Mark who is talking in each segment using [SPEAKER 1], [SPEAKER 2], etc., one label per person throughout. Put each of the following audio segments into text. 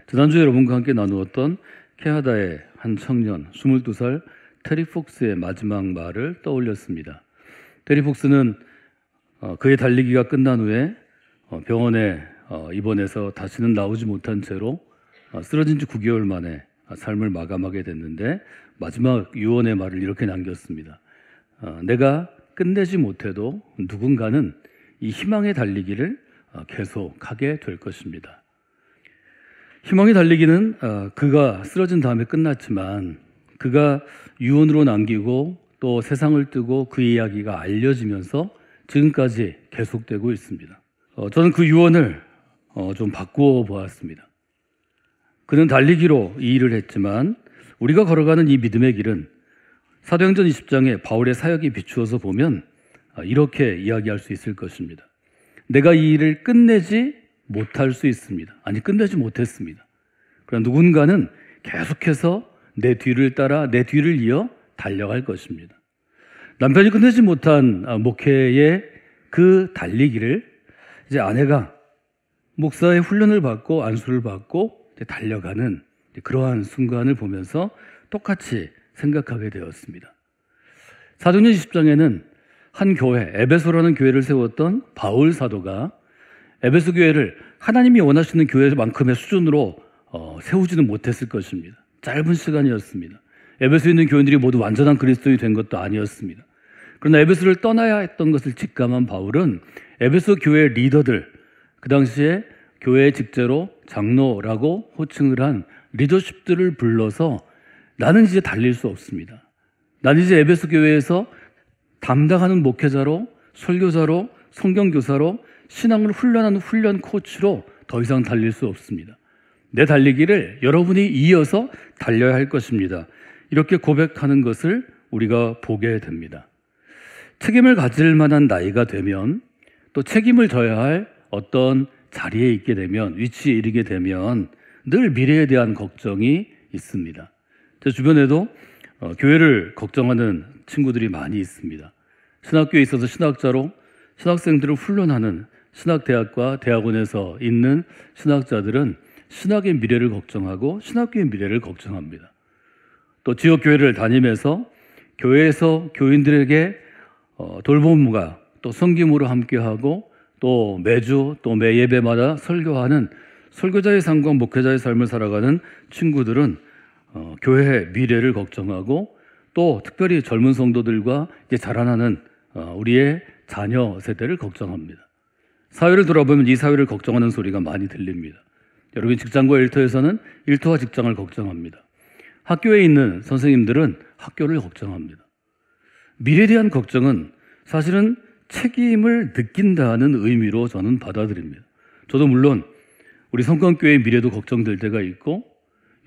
[SPEAKER 1] 지난주에 여러분과 함께 나누었던 캐나다의 한 청년 22살 테리 폭스의 마지막 말을 떠올렸습니다. 테리 폭스는 그의 달리기가 끝난 후에 병원에 입원해서 다시는 나오지 못한 채로 쓰러진 지 9개월 만에 삶을 마감하게 됐는데, 마지막 유언의 말을 이렇게 남겼습니다. 내가 끝내지 못해도 누군가는 이 희망의 달리기를 계속하게 될 것입니다. 희망의 달리기는 그가 쓰러진 다음에 끝났지만, 그가 유언으로 남기고 또 세상을 뜨고 그 이야기가 알려지면서 지금까지 계속되고 있습니다. 저는 그 유언을 좀 바꾸어 보았습니다. 그는 달리기로 이 일을 했지만, 우리가 걸어가는 이 믿음의 길은 사도행전 20장에 바울의 사역이 비추어서 보면 이렇게 이야기할 수 있을 것입니다. 내가 이 일을 끝내지 못할 수 있습니다. 아니, 끝내지 못했습니다. 그러나 누군가는 계속해서 내 뒤를 따라 내 뒤를 이어 달려갈 것입니다. 남편이 끝내지 못한 목회의 그 달리기를 이제 아내가 목사의 훈련을 받고 안수를 받고 달려가는 그러한 순간을 보면서 똑같이 생각하게 되었습니다. 사도행전 20장에는 한 교회, 에베소라는 교회를 세웠던 바울 사도가 에베소 교회를 하나님이 원하시는 교회만큼의 수준으로 세우지는 못했을 것입니다. 짧은 시간이었습니다. 에베소에 있는 교인들이 모두 완전한 그리스도인이 된 것도 아니었습니다. 그러나 에베소를 떠나야 했던 것을 직감한 바울은 에베소 교회 리더들, 그 당시에 교회의 직제로 장로라고 호칭을 한 리더십들을 불러서 나는 이제 달릴 수 없습니다. 나는 이제 에베소 교회에서 담당하는 목회자로, 설교자로, 성경교사로, 신앙을 훈련하는 훈련 코치로 더 이상 달릴 수 없습니다. 내 달리기를 여러분이 이어서 달려야 할 것입니다. 이렇게 고백하는 것을 우리가 보게 됩니다. 책임을 가질 만한 나이가 되면, 또 책임을 져야 할 어떤 자리에 있게 되면, 위치에 이르게 되면 늘 미래에 대한 걱정이 있습니다. 제 주변에도 교회를 걱정하는 친구들이 많이 있습니다. 신학교에 있어서 신학자로 신학생들을 훈련하는 신학대학과 대학원에서 있는 신학자들은 신학의 미래를 걱정하고 신학교의 미래를 걱정합니다. 또 지역교회를 다니면서 교회에서 교인들에게 돌봄과 또 섬김으로 함께하고, 또 매주 또 매 예배마다 설교하는 설교자의 삶과 목회자의 삶을 살아가는 친구들은 교회의 미래를 걱정하고, 또 특별히 젊은 성도들과 이제 자라나는 우리의 자녀 세대를 걱정합니다. 사회를 돌아보면 이 사회를 걱정하는 소리가 많이 들립니다. 여러분, 직장과 일터에서는 일터와 직장을 걱정합니다. 학교에 있는 선생님들은 학교를 걱정합니다. 미래에 대한 걱정은 사실은 책임을 느낀다는 의미로 저는 받아들입니다. 저도 물론 우리 성광교회의 미래도 걱정될 때가 있고,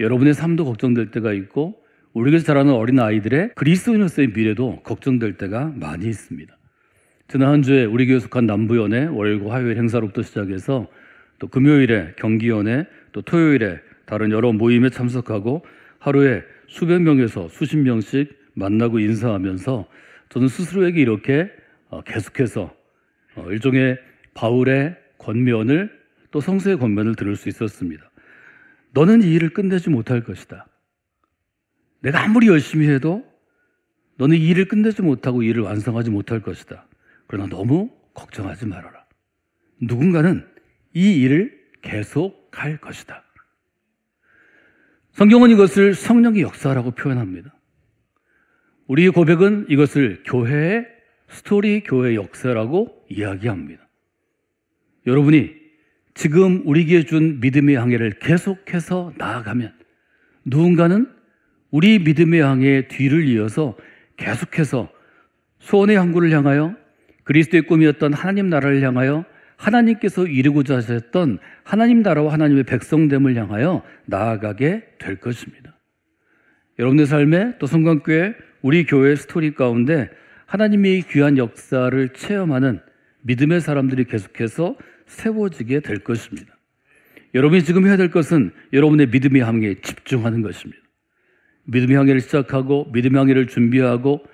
[SPEAKER 1] 여러분의 삶도 걱정될 때가 있고, 우리에게서 자라는 어린 아이들의 그리스도인으로서의 미래도 걱정될 때가 많이 있습니다. 지난 한 주에 우리 교회 속한 남부연회 월요일 화요일 행사로부터 시작해서 또 금요일에 경기연회, 또 토요일에 다른 여러 모임에 참석하고 하루에 수백 명에서 수십 명씩 만나고 인사하면서 저는 스스로에게 이렇게 계속해서 일종의 바울의 권면을, 또 성서의 권면을 들을 수 있었습니다. 너는 이 일을 끝내지 못할 것이다. 내가 아무리 열심히 해도 너는 이 일을 끝내지 못하고 이 일을 완성하지 못할 것이다. 그러나 너무 걱정하지 말아라. 누군가는 이 일을 계속할 것이다. 성경은 이것을 성령의 역사라고 표현합니다. 우리의 고백은 이것을 교회의 스토리, 교회의 역사라고 이야기합니다. 여러분이 지금 우리에게 준 믿음의 항해를 계속해서 나아가면 누군가는 우리 믿음의 항해의 뒤를 이어서 계속해서 소원의 항구를 향하여, 그리스도의 꿈이었던 하나님 나라를 향하여, 하나님께서 이루고자 하셨던 하나님 나라와 하나님의 백성됨을 향하여 나아가게 될 것입니다. 여러분의 삶에, 또 성광교회 우리 교회의 스토리 가운데 하나님의 귀한 역사를 체험하는 믿음의 사람들이 계속해서 세워지게 될 것입니다. 여러분이 지금 해야 될 것은 여러분의 믿음의 항해에 집중하는 것입니다. 믿음의 항해를 시작하고 믿음의 항해를 준비하고,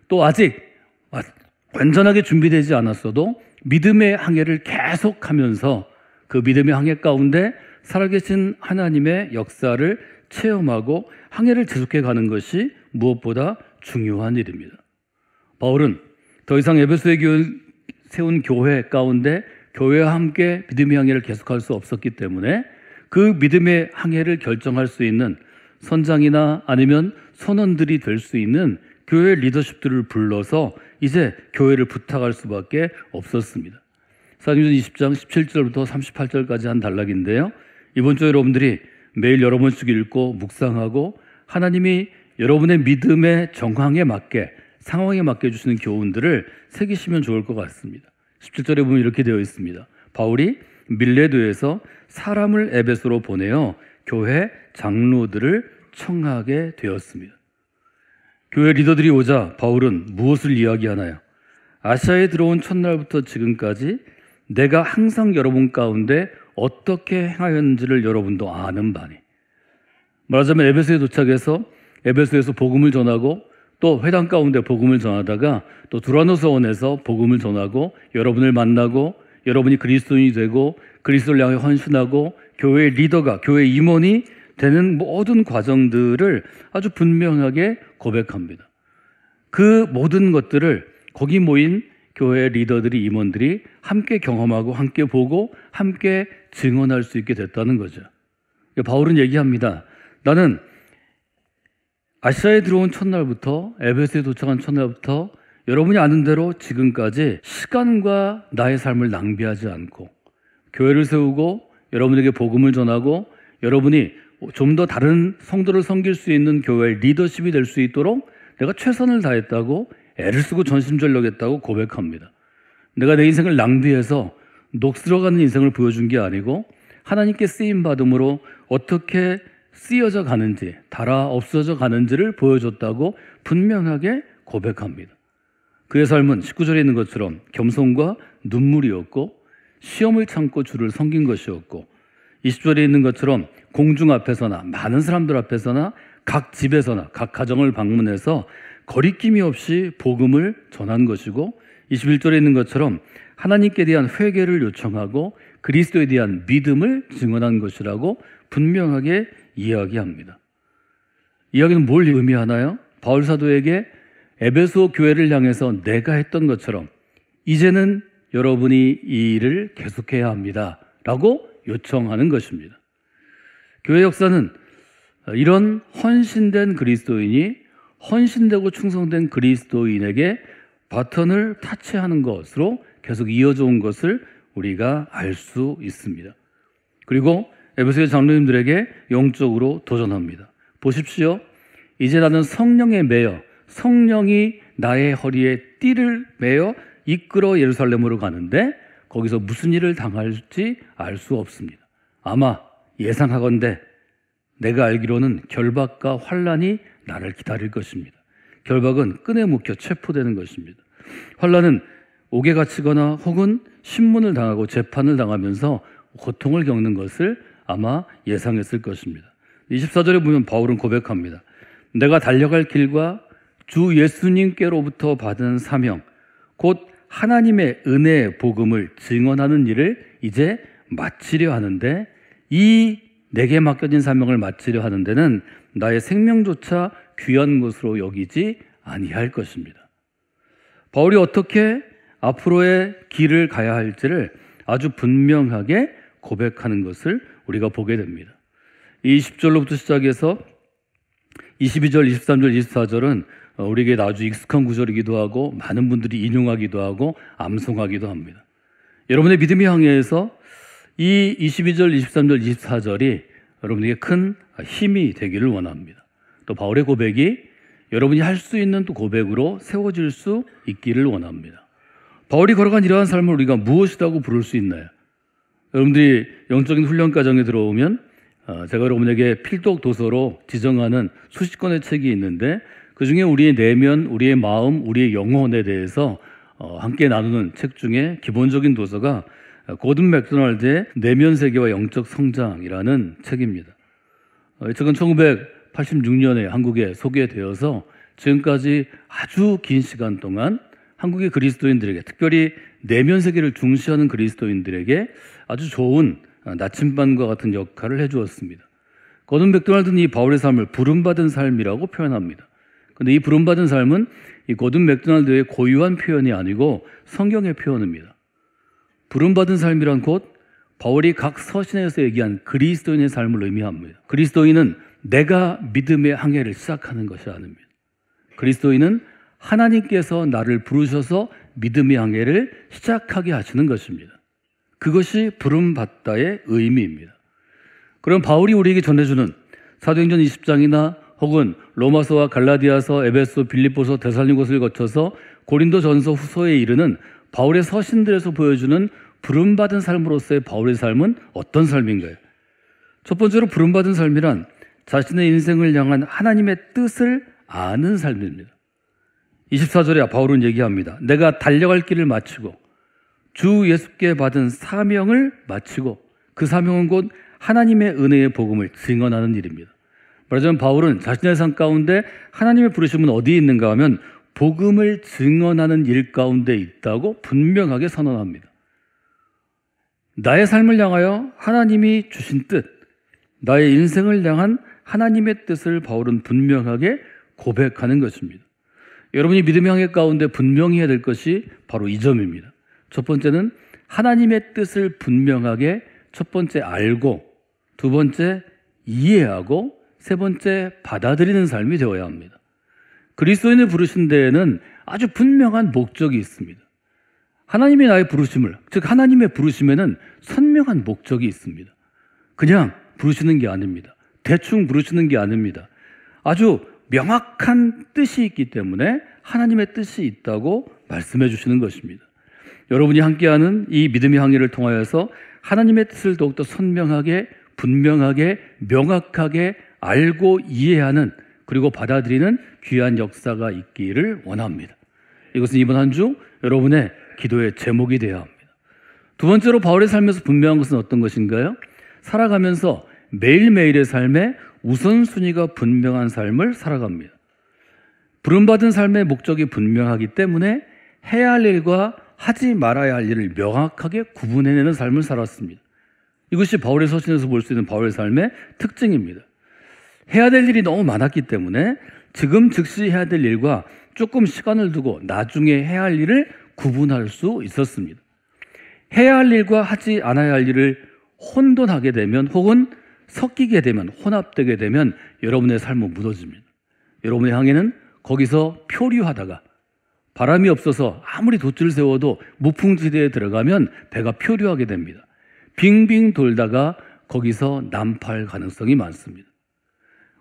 [SPEAKER 1] 또 아직 완전하게 준비되지 않았어도 믿음의 항해를 계속하면서 그 믿음의 항해 가운데 살아계신 하나님의 역사를 체험하고 항해를 지속해 가는 것이 무엇보다 중요한 일입니다. 바울은 더 이상 에베소에 세운 교회 가운데 교회와 함께 믿음의 항해를 계속할 수 없었기 때문에 그 믿음의 항해를 결정할 수 있는 선장이나 아니면 선원들이 될 수 있는 교회 리더십들을 불러서 이제 교회를 부탁할 수밖에 없었습니다. 사도행전 20장 17절부터 38절까지 한 단락인데요. 이번 주 여러분들이 매일 여러 번씩 읽고 묵상하고 하나님이 여러분의 믿음의 정황에 맞게 상황에 맞게 주시는 교훈들을 새기시면 좋을 것 같습니다. 17절에 보면 이렇게 되어 있습니다. 바울이 밀레도에서 사람을 에베소로 보내어 교회 장로들을 청하게 되었습니다. 교회 리더들이 오자 바울은 무엇을 이야기하나요? 아시아에 들어온 첫날부터 지금까지 내가 항상 여러분 가운데 어떻게 행하였는지를 여러분도 아는 바니. 말하자면 에베소에 도착해서 에베소에서 복음을 전하고 또 회당 가운데 복음을 전하다가 또 두라노서원에서 복음을 전하고 여러분을 만나고 여러분이 그리스도인이 되고 그리스도를 향해 헌신하고 교회의 리더가 교회 임원이 되는 모든 과정들을 아주 분명하게 고백합니다. 그 모든 것들을 거기 모인 교회 리더들이 임원들이 함께 경험하고 함께 보고 함께 증언할 수 있게 됐다는 거죠. 바울은 얘기합니다. 나는 아시아에 들어온 첫날부터 에베소에 도착한 첫날부터 여러분이 아는 대로 지금까지 시간과 나의 삶을 낭비하지 않고 교회를 세우고 여러분에게 복음을 전하고 여러분이 좀 더 다른 성도를 섬길 수 있는 교회의 리더십이 될 수 있도록 내가 최선을 다했다고 애를 쓰고 전심전력했다고 고백합니다. 내가 내 인생을 낭비해서 녹슬어가는 인생을 보여준 게 아니고 하나님께 쓰임받음으로 어떻게 쓰여져 가는지 달아 없어져 가는지를 보여줬다고 분명하게 고백합니다. 그의 삶은 19절에 있는 것처럼 겸손과 눈물이었고 시험을 참고 주를 섬긴 것이었고 20절에 있는 것처럼 공중 앞에서나 많은 사람들 앞에서나 각 집에서나 각 가정을 방문해서 거리낌이 없이 복음을 전한 것이고 21절에 있는 것처럼 하나님께 대한 회개를 요청하고 그리스도에 대한 믿음을 증언한 것이라고 분명하게 이야기합니다. 이야기는 뭘 의미하나요? 바울 사도에게 에베소 교회를 향해서 내가 했던 것처럼 이제는 여러분이 이 일을 계속해야 합니다 라고 요청하는 것입니다. 교회 역사는 이런 헌신된 그리스도인이 헌신되고 충성된 그리스도인에게 바턴을 타치하는 것으로 계속 이어져 온 것을 우리가 알 수 있습니다. 그리고 에베소의 장로님들에게 영적으로 도전합니다. 보십시오. 이제 나는 성령에 매여 성령이 나의 허리에 띠를 매어 이끌어 예루살렘으로 가는데 거기서 무슨 일을 당할지 알 수 없습니다. 아마 예상하건대 내가 알기로는 결박과 환난이 나를 기다릴 것입니다. 결박은 끈에 묶여 체포되는 것입니다. 환난은 옥에 갇히거나 혹은 신문을 당하고 재판을 당하면서 고통을 겪는 것을 아마 예상했을 것입니다. 24절에 보면 바울은 고백합니다. 내가 달려갈 길과 주 예수님께로부터 받은 사명 곧 하나님의 은혜의 복음을 증언하는 일을 이제 마치려 하는데 이 내게 맡겨진 사명을 마치려 하는 데는 나의 생명조차 귀한 것으로 여기지 아니할 것입니다. 바울이 어떻게 앞으로의 길을 가야 할지를 아주 분명하게 고백하는 것을 우리가 보게 됩니다. 이 10절로부터 시작해서 22절, 23절, 24절은 우리에게 아주 익숙한 구절이기도 하고 많은 분들이 인용하기도 하고 암송하기도 합니다. 여러분의 믿음의 항해에서 이 22절, 23절, 24절이 여러분에게 큰 힘이 되기를 원합니다. 또 바울의 고백이 여러분이 할 수 있는 또 고백으로 세워질 수 있기를 원합니다. 바울이 걸어간 이러한 삶을 우리가 무엇이라고 부를 수 있나요? 여러분들이 영적인 훈련 과정에 들어오면 제가 여러분에게 필독 도서로 지정하는 수십 권의 책이 있는데 그중에 우리의 내면, 우리의 마음, 우리의 영혼에 대해서 함께 나누는 책 중에 기본적인 도서가 고든 맥도날드의 내면 세계와 영적 성장이라는 책입니다. 이 책은 1986년에 한국에 소개되어서 지금까지 아주 긴 시간 동안 한국의 그리스도인들에게 특별히 내면 세계를 중시하는 그리스도인들에게 아주 좋은 나침반과 같은 역할을 해주었습니다. 거든 맥도날드는 이 바울의 삶을 부름받은 삶이라고 표현합니다. 그런데 이 부름받은 삶은 이 거든 맥도날드의 고유한 표현이 아니고 성경의 표현입니다. 부름받은 삶이란 곧 바울이 각 서신에서 얘기한 그리스도인의 삶을 의미합니다. 그리스도인은 내가 믿음의 항해를 시작하는 것이 아닙니다. 그리스도인은 하나님께서 나를 부르셔서 믿음의 항해를 시작하게 하시는 것입니다. 그것이 부름받다의 의미입니다. 그럼 바울이 우리에게 전해주는 사도행전 20장이나 혹은 로마서와 갈라디아서, 에베소, 빌립보서, 데살로니가서를 거쳐서 고린도전서, 후서에 이르는 바울의 서신들에서 보여주는 부름받은 삶으로서의 바울의 삶은 어떤 삶인가요? 첫 번째로 부름받은 삶이란 자신의 인생을 향한 하나님의 뜻을 아는 삶입니다. 24절에 바울은 얘기합니다. 내가 달려갈 길을 마치고 주 예수께 받은 사명을 마치고, 그 사명은 곧 하나님의 은혜의 복음을 증언하는 일입니다. 말하자면 바울은 자신의 삶 가운데 하나님의 부르심은 어디에 있는가 하면 복음을 증언하는 일 가운데 있다고 분명하게 선언합니다. 나의 삶을 향하여 하나님이 주신 뜻, 나의 인생을 향한 하나님의 뜻을 바울은 분명하게 고백하는 것입니다. 여러분이 믿음의 항해 가운데 분명히 해야 될 것이 바로 이 점입니다. 첫 번째는 하나님의 뜻을 분명하게 첫 번째 알고, 두 번째 이해하고, 세 번째 받아들이는 삶이 되어야 합니다. 그리스도인을 부르신 데에는 아주 분명한 목적이 있습니다. 하나님이 나의 부르심을, 즉 하나님의 부르심에는 선명한 목적이 있습니다. 그냥 부르시는 게 아닙니다. 대충 부르시는 게 아닙니다. 아주 명확한 뜻이 있기 때문에 하나님의 뜻이 있다고 말씀해 주시는 것입니다. 여러분이 함께하는 이 믿음의 항해를 통하여서 하나님의 뜻을 더욱더 선명하게, 분명하게, 명확하게 알고 이해하는, 그리고 받아들이는 귀한 역사가 있기를 원합니다. 이것은 이번 한 주 여러분의 기도의 제목이 되어야 합니다. 두 번째로 바울의 삶에서 분명한 것은 어떤 것인가요? 살아가면서 매일매일의 삶에 우선순위가 분명한 삶을 살아갑니다. 부름받은 삶의 목적이 분명하기 때문에 해야 할 일과 하지 말아야 할 일을 명확하게 구분해내는 삶을 살았습니다. 이것이 바울의 서신에서 볼 수 있는 바울의 삶의 특징입니다. 해야 될 일이 너무 많았기 때문에 지금 즉시 해야 될 일과 조금 시간을 두고 나중에 해야 할 일을 구분할 수 있었습니다. 해야 할 일과 하지 않아야 할 일을 혼돈하게 되면, 혹은 섞이게 되면, 혼합되게 되면 여러분의 삶은 무너집니다. 여러분의 항해는 거기서 표류하다가 바람이 없어서 아무리 돛을 세워도 무풍지대에 들어가면 배가 표류하게 됩니다. 빙빙 돌다가 거기서 난파할 가능성이 많습니다.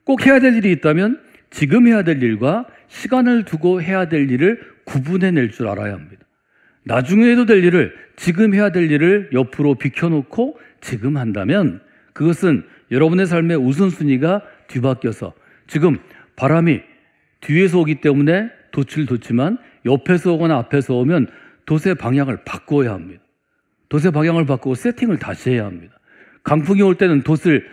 [SPEAKER 1] 꼭 해야 될 일이 있다면 지금 해야 될 일과 시간을 두고 해야 될 일을 구분해낼 줄 알아야 합니다. 나중에 해도 될 일을, 지금 해야 될 일을 옆으로 비켜놓고 지금 한다면 그것은 여러분의 삶의 우선순위가 뒤바뀌어서, 지금 바람이 뒤에서 오기 때문에 돛을 뒀지만 옆에서 오거나 앞에서 오면 돛의 방향을 바꿔야 합니다. 돛의 방향을 바꾸고 세팅을 다시 해야 합니다. 강풍이 올 때는 돛을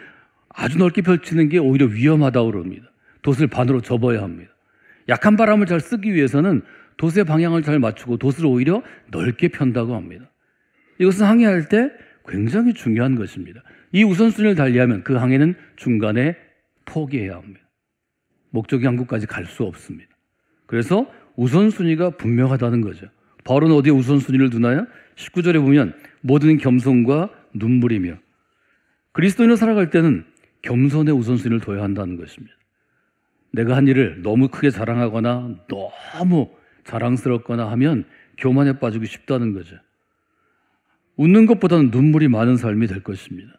[SPEAKER 1] 아주 넓게 펼치는 게 오히려 위험하다고 그럽니다. 돛을 반으로 접어야 합니다. 약한 바람을 잘 쓰기 위해서는 돛의 방향을 잘 맞추고 돛을 오히려 넓게 편다고 합니다. 이것은 항해할 때 굉장히 중요한 것입니다. 이 우선순위를 달리하면 그 항해는 중간에 포기해야 합니다. 목적이 한국까지 갈 수 없습니다. 그래서 우선순위가 분명하다는 거죠. 바울은 어디에 우선순위를 두나요? 19절에 보면 모든 겸손과 눈물이며, 그리스도인으로 살아갈 때는 겸손의 우선순위를 둬야 한다는 것입니다. 내가 한 일을 너무 크게 자랑하거나 너무 자랑스럽거나 하면 교만에 빠지기 쉽다는 거죠. 웃는 것보다는 눈물이 많은 삶이 될 것입니다.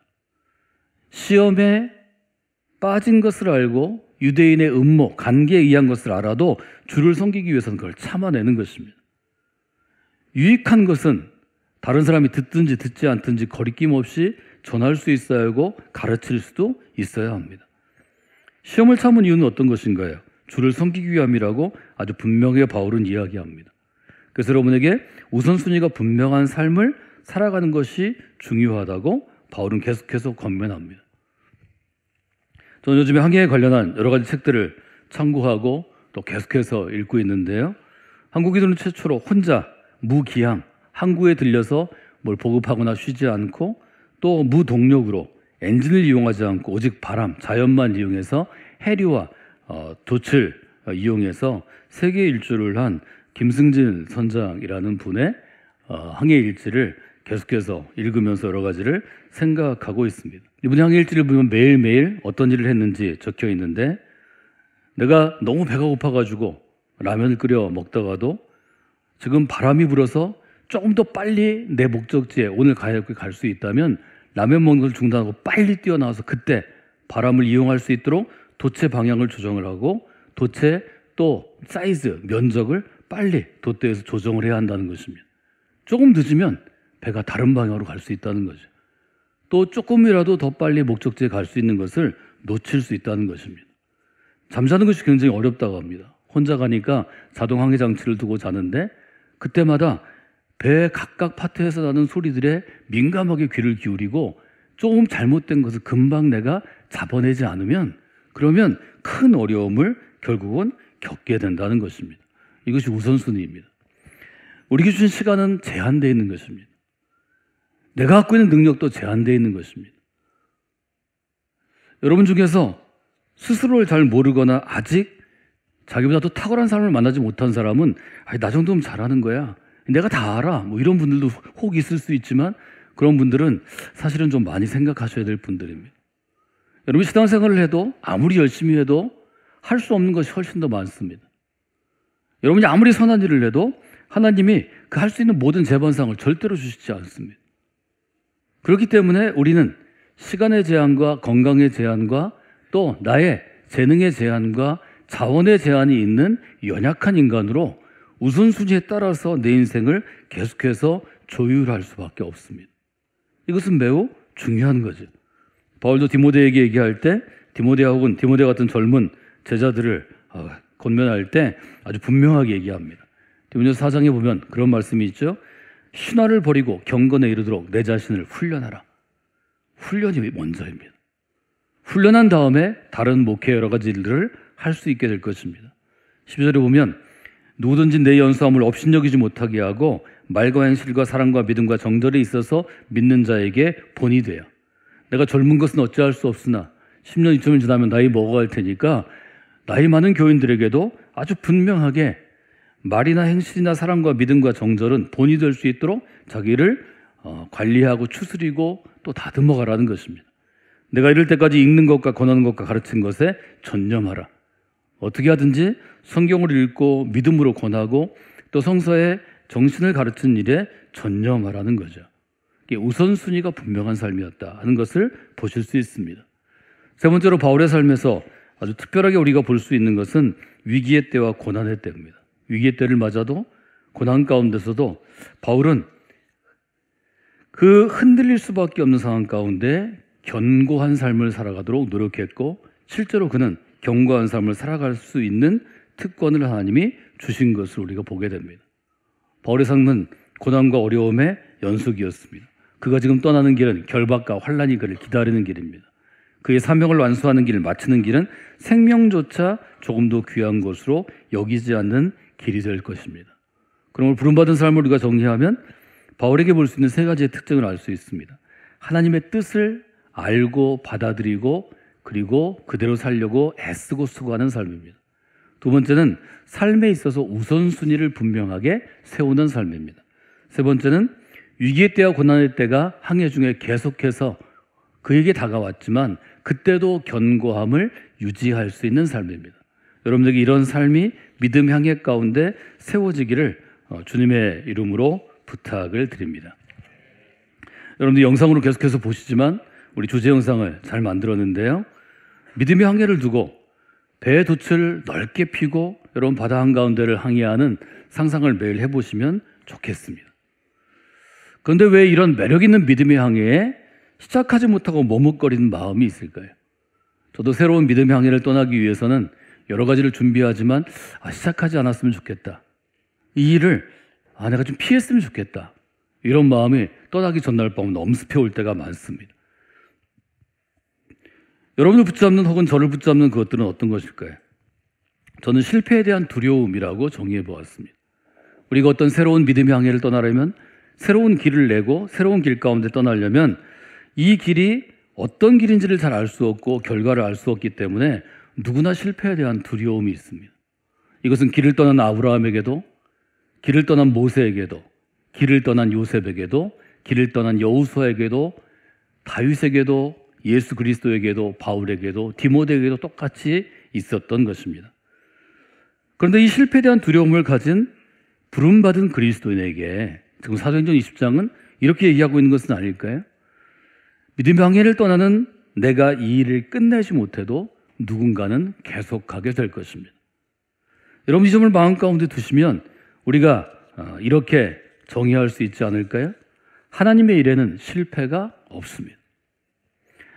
[SPEAKER 1] 시험에 빠진 것을 알고 유대인의 음모, 관계에 의한 것을 알아도 주를 섬기기 위해서는 그걸 참아내는 것입니다. 유익한 것은 다른 사람이 듣든지 듣지 않든지 거리낌 없이 전할 수 있어야 하고 가르칠 수도 있어야 합니다. 시험을 참은 이유는 어떤 것인가요? 주를 섬기기 위함이라고 아주 분명하게 바울은 이야기합니다. 그래서 여러분에게 우선순위가 분명한 삶을 살아가는 것이 중요하다고 바울은 계속해서 권면합니다. 저는 요즘에 항해에 관련한 여러 가지 책들을 참고하고 또 계속해서 읽고 있는데요. 한국인들은 최초로 혼자 무기한 항구에 들려서 뭘 보급하거나 쉬지 않고 또 무동력으로 엔진을 이용하지 않고 오직 바람, 자연만 이용해서 해류와 돛을 이용해서 세계 일주를 한 김승진 선장이라는 분의 항해 일지를 계속해서 읽으면서 여러 가지를 생각하고 있습니다. 이분의 항해 일지를 보면 매일매일 어떤 일을 했는지 적혀 있는데, 내가 너무 배가 고파가지고 라면을 끓여 먹다가도 지금 바람이 불어서 조금 더 빨리 내 목적지에 오늘 갈 수 있다면 라면 먹는 걸 중단하고 빨리 뛰어나와서 그때 바람을 이용할 수 있도록 돛의 방향을 조정을 하고 돛의 또 사이즈, 면적을 빨리 돛대에서 조정을 해야 한다는 것입니다. 조금 늦으면 배가 다른 방향으로 갈 수 있다는 거죠. 또 조금이라도 더 빨리 목적지에 갈 수 있는 것을 놓칠 수 있다는 것입니다. 잠자는 것이 굉장히 어렵다고 합니다. 혼자 가니까 자동 항해 장치를 두고 자는데 그때마다 배 각각 파트에서 나는 소리들에 민감하게 귀를 기울이고 조금 잘못된 것을 금방 내가 잡아내지 않으면 그러면 큰 어려움을 결국은 겪게 된다는 것입니다. 이것이 우선순위입니다. 우리에게 주신 시간은 제한되어 있는 것입니다. 내가 갖고 있는 능력도 제한되어 있는 것입니다. 여러분 중에서 스스로를 잘 모르거나 아직 자기보다 더 탁월한 사람을 만나지 못한 사람은 나 정도면 잘하는 거야, 내가 다 알아, 뭐 이런 분들도 혹 있을 수 있지만 그런 분들은 사실은 좀 많이 생각하셔야 될 분들입니다. 여러분 신앙생활을 해도 아무리 열심히 해도 할 수 없는 것이 훨씬 더 많습니다. 여러분이 아무리 선한 일을 해도 하나님이 그 할 수 있는 모든 재반상을 절대로 주시지 않습니다. 그렇기 때문에 우리는 시간의 제한과 건강의 제한과 또 나의 재능의 제한과 자원의 제한이 있는 연약한 인간으로 우선순위에 따라서 내 인생을 계속해서 조율할 수밖에 없습니다. 이것은 매우 중요한 거죠. 바울도 디모데에게 얘기할 때 디모데 혹은 디모데 같은 젊은 제자들을 권면할 때 아주 분명하게 얘기합니다. 디모데서 4장에 보면 그런 말씀이 있죠. 신화를 버리고 경건에 이르도록 내 자신을 훈련하라. 훈련이 먼저입니다. 훈련한 다음에 다른 목회 여러 가지 일들을 할 수 있게 될 것입니다. 12절에 보면 누구든지 내 연수함을 업신여기지 못하게 하고 말과 행실과 사랑과 믿음과 정절에 있어서 믿는 자에게 본이 돼요. 내가 젊은 것은 어찌할 수 없으나 10년, 20년 지나면 나이 먹어갈 테니까 나이 많은 교인들에게도 아주 분명하게 말이나 행실이나 사랑과 믿음과 정절은 본이 될 수 있도록 자기를 관리하고 추스리고 또 다듬어 가라는 것입니다. 내가 이럴 때까지 읽는 것과 권하는 것과 가르친 것에 전념하라. 어떻게 하든지 성경을 읽고 믿음으로 권하고 또 성서의 정신을 가르치는 일에 전념하라는 거죠. 이게 우선순위가 분명한 삶이었다 하는 것을 보실 수 있습니다. 세 번째로 바울의 삶에서 아주 특별하게 우리가 볼 수 있는 것은 위기의 때와 고난의 때입니다. 위기의 때를 맞아도 고난 가운데서도 바울은 그 흔들릴 수밖에 없는 상황 가운데 견고한 삶을 살아가도록 노력했고 실제로 그는 견고한 삶을 살아갈 수 있는 특권을 하나님이 주신 것을 우리가 보게 됩니다. 바울의 삶은 고난과 어려움의 연속이었습니다. 그가 지금 떠나는 길은 결박과 환난이 그를 기다리는 길입니다. 그의 사명을 완수하는 길을 마치는 길은 생명조차 조금 더 귀한 것으로 여기지 않는 길이 될 것입니다. 그럼 부름받은 삶을 우리가 정리하면 바울에게 볼 수 있는 세 가지의 특징을 알 수 있습니다. 하나님의 뜻을 알고 받아들이고 그리고 그대로 살려고 애쓰고 수고하는 삶입니다. 두 번째는 삶에 있어서 우선순위를 분명하게 세우는 삶입니다. 세 번째는 위기의 때와 고난의 때가 항해 중에 계속해서 그에게 다가왔지만 그때도 견고함을 유지할 수 있는 삶입니다. 여러분들에게 이런 삶이 믿음 항해 가운데 세워지기를 주님의 이름으로 부탁을 드립니다. 여러분들 영상으로 계속해서 보시지만 우리 주제 영상을 잘 만들었는데요. 믿음의 항해를 두고 배의 돛을 넓게 펴고 여러분 바다 한가운데를 항해하는 상상을 매일 해보시면 좋겠습니다. 그런데 왜 이런 매력 있는 믿음의 항해에 시작하지 못하고 머뭇거리는 마음이 있을까요? 저도 새로운 믿음의 항해를 떠나기 위해서는 여러 가지를 준비하지만 시작하지 않았으면 좋겠다. 이 일을 내가 좀 피했으면 좋겠다. 이런 마음이 떠나기 전날 밤 엄습해 올 때가 많습니다. 여러분을 붙잡는 혹은 저를 붙잡는 그것들은 어떤 것일까요? 저는 실패에 대한 두려움이라고 정의해 보았습니다. 우리가 어떤 새로운 믿음의 항해를 떠나려면 새로운 길을 내고 새로운 길 가운데 떠나려면 이 길이 어떤 길인지를 잘 알 수 없고 결과를 알 수 없기 때문에 누구나 실패에 대한 두려움이 있습니다. 이것은 길을 떠난 아브라함에게도, 길을 떠난 모세에게도, 길을 떠난 요셉에게도, 길을 떠난 여호수아에게도, 다윗에게도, 예수 그리스도에게도, 바울에게도, 디모데에게도 똑같이 있었던 것입니다. 그런데 이 실패에 대한 두려움을 가진 부름받은 그리스도인에게 지금 사도행전 20장은 이렇게 얘기하고 있는 것은 아닐까요? 믿음의 항해를 떠나는 내가 이 일을 끝내지 못해도 누군가는 계속하게 될 것입니다. 여러분, 이 점을 마음 가운데 두시면 우리가 이렇게 정의할 수 있지 않을까요? 하나님의 일에는 실패가 없습니다.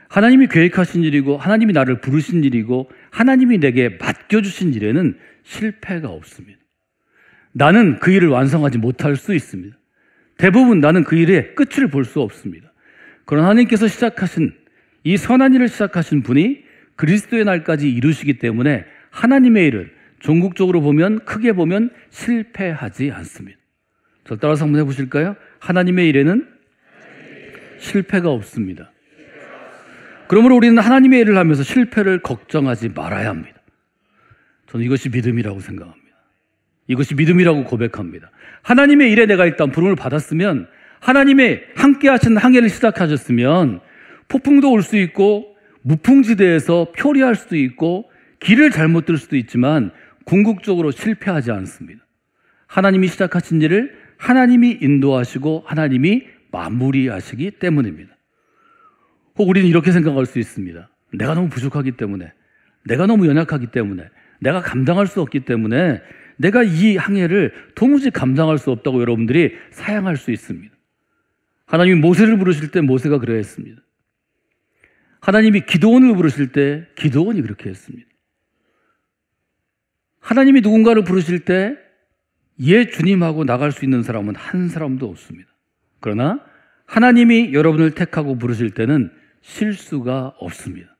[SPEAKER 1] 하나님이 계획하신 일이고 하나님이 나를 부르신 일이고 하나님이 내게 맡겨주신 일에는 실패가 없습니다. 나는 그 일을 완성하지 못할 수 있습니다. 대부분 나는 그 일의 끝을 볼 수 없습니다. 그러나 하나님께서 시작하신 이 선한 일을 시작하신 분이 그리스도의 날까지 이루시기 때문에 하나님의 일은 종국적으로 보면, 크게 보면 실패하지 않습니다. 저를 따라서 한번 해보실까요? 하나님의 일에는 실패가 없습니다. 그러므로 우리는 하나님의 일을 하면서 실패를 걱정하지 말아야 합니다. 저는 이것이 믿음이라고 생각합니다. 이것이 믿음이라고 고백합니다. 하나님의 일에 내가 일단 부름을 받았으면, 하나님의 함께 하신 항해를 시작하셨으면 폭풍도 올 수 있고 무풍지대에서 표리할 수도 있고 길을 잘못 들 수도 있지만 궁극적으로 실패하지 않습니다. 하나님이 시작하신 일을 하나님이 인도하시고 하나님이 마무리하시기 때문입니다. 혹 우리는 이렇게 생각할 수 있습니다. 내가 너무 부족하기 때문에, 내가 너무 연약하기 때문에, 내가 감당할 수 없기 때문에 내가 이 항해를 도무지 감당할 수 없다고 여러분들이 사양할 수 있습니다. 하나님이 모세를 부르실 때 모세가 그러했습니다. 하나님이 기드온을 부르실 때 기드온이 그렇게 했습니다. 하나님이 누군가를 부르실 때 주님하고 나갈 수 있는 사람은 한 사람도 없습니다. 그러나 하나님이 여러분을 택하고 부르실 때는 실수가 없습니다.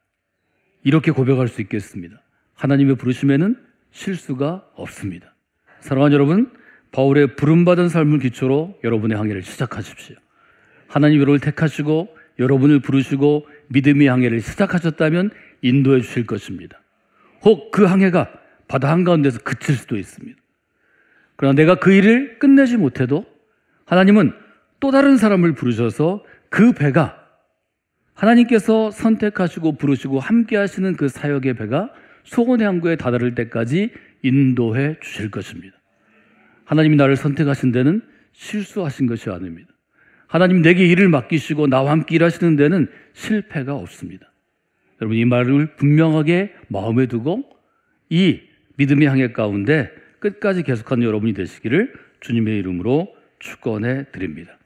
[SPEAKER 1] 이렇게 고백할 수 있겠습니다. 하나님의 부르심에는 실수가 없습니다. 사랑하는 여러분, 바울의 부름받은 삶을 기초로 여러분의 항해를 시작하십시오. 하나님 여러분을 택하시고 여러분을 부르시고 믿음의 항해를 시작하셨다면 인도해 주실 것입니다. 혹 그 항해가 바다 한가운데서 그칠 수도 있습니다. 그러나 내가 그 일을 끝내지 못해도 하나님은 또 다른 사람을 부르셔서 그 배가, 하나님께서 선택하시고 부르시고 함께 하시는 그 사역의 배가 소원의 항구에 다다를 때까지 인도해 주실 것입니다. 하나님이 나를 선택하신 데는 실수하신 것이 아닙니다. 하나님 내게 일을 맡기시고 나와 함께 일하시는 데는 실패가 없습니다. 여러분, 이 말을 분명하게 마음에 두고 이 믿음의 항해 가운데 끝까지 계속하는 여러분이 되시기를 주님의 이름으로 축원해 드립니다.